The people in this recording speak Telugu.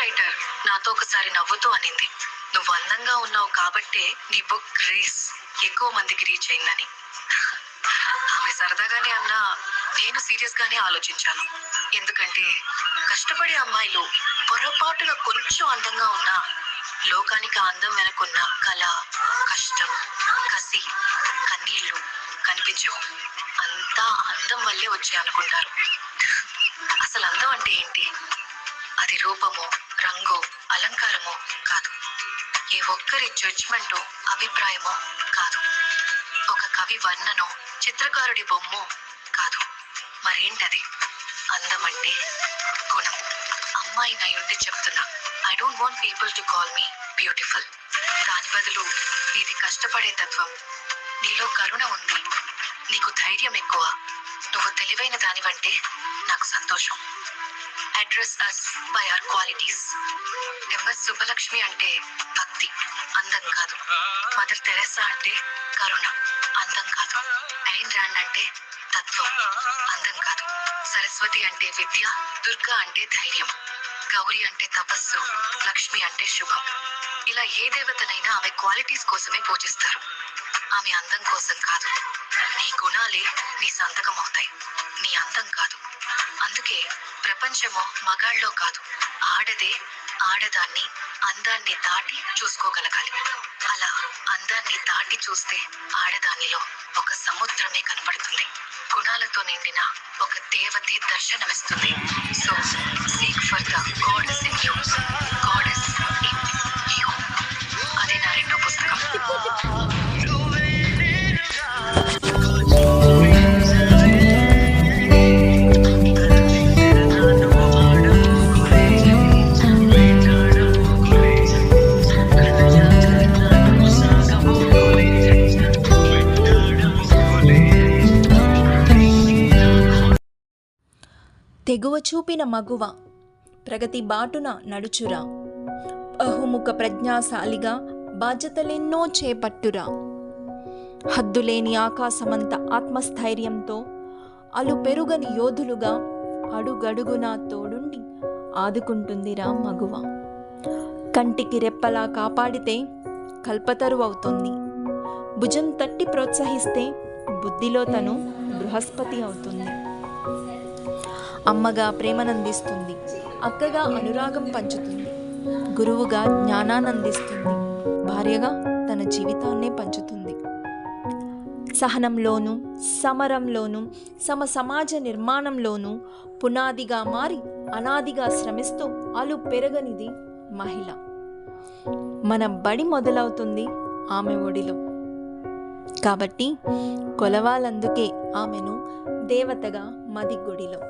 రైటర్ నాతో ఒకసారి నవ్వుతూ అనింది, నువ్వు అందంగా ఉన్నావు కాబట్టే నీ బుక్ రేస్ ఎక్కువ మందికి రీచ్ అయిందని. ఆమె సరదాగానే అన్నా, నేను సీరియస్ గానే ఆలోచించాను. ఎందుకంటే కష్టపడే అమ్మాయిలు పొరపాటున కొంచెం అందంగా ఉన్నా లోకానికి ఆ అందం వెనకున్న కళ, కష్టం, కసి, కన్నీళ్లు కనిపించవు. అంతా అందం వల్లే వచ్చాయి అనుకుంటారు. అసలు అందం అంటే ఏంటి? అది రూపమో, రంగో, అలంకారమో కాదు. ఏ ఒక్కరి జడ్జ్మెంటో, అభిప్రాయమో కాదు. ఒక కవి వర్ణనో, చిత్రకారుడి బొమ్మో కాదు. మరేంటది? అందం అంటే గుణం. అమ్మాయి నయుండి చెప్తున్నా, I don't want people to call me beautiful. దాని బదులు నీది కష్టపడే తత్వం, నీలో కరుణ ఉంది, నీకు ధైర్యం ఎక్కువ, నువ్వు తెలివైన దానివంటే నాకు సంతోషం. Address us by our qualities. M S Subbalakshmi అంటే భక్తి, అందం కాదు. మదర్ తెరెసా అంటే కరుణ, అందం కాదు. ఐన్ రాండ్ అంటే తత్వం, అందం కాదు. సరస్వతి అంటే విద్య, దుర్గా అంటే ధైర్యం, గౌరీ అంటే తపస్సు, లక్ష్మి అంటే శుభం. ఇలా ఏ దేవతనైనా ఆమె క్వాలిటీస్ కోసమే పూజిస్తారు. ఆమె అందం కోసం కాదు. నీ గుణాలే నీ సంతకం అవుతాయి, నీ అందం కాదు. అందుకే ప్రపంచమో మగాళ్ళలో కాదు, ఆడదే ఆడదాన్ని అందాన్ని దాటి చూసుకోగలగాలి. అలా అందాన్ని దాటి చూస్తే ఆడదానిలో ఒక సముద్రమే కనపడుతుంది. గుణాలతో నిండిన ఒక దేవతే దర్శనమిస్తుంది. So seek for the goddess in you, goddess in you. అదే నా రెండో పుస్తకం. తెగువ చూపిన మగువ, ప్రగతి బాటున నడుచురా, బహుముఖ ప్రజ్ఞాశాలిగా బాధ్యతలెన్నో చేపట్టురా, హద్దులేని ఆకాశమంత ఆత్మస్థైర్యంతో అలుపెరుగని యోధులుగా అడుగడుగునా తోడుండి ఆదుకుంటుందిరా మగువ. కంటికి రెప్పలా కాపాడితే కల్పతరు అవుతుంది, భుజం తట్టి ప్రోత్సహిస్తే బుద్ధిలో తను బృహస్పతి అవుతుంది. అమ్మగా ప్రేమనందిస్తుంది, అక్కగా అనురాగం పంచుతుంది, గురువుగా జ్ఞానానందిస్తుంది, భార్యగా తన జీవితాన్నే పంచుతుంది. సహనంలోనూ, సమరంలోనూ, సమాజ నిర్మాణంలోనూ పునాదిగా మారి అనాదిగా శ్రమిస్తూ అలు పెరగనిది మహిళ. మన బడి మొదలవుతుంది ఆమె ఒడిలో. కాబట్టి కొలవాలందుకే ఆమెను దేవతగా మది గుడిలో.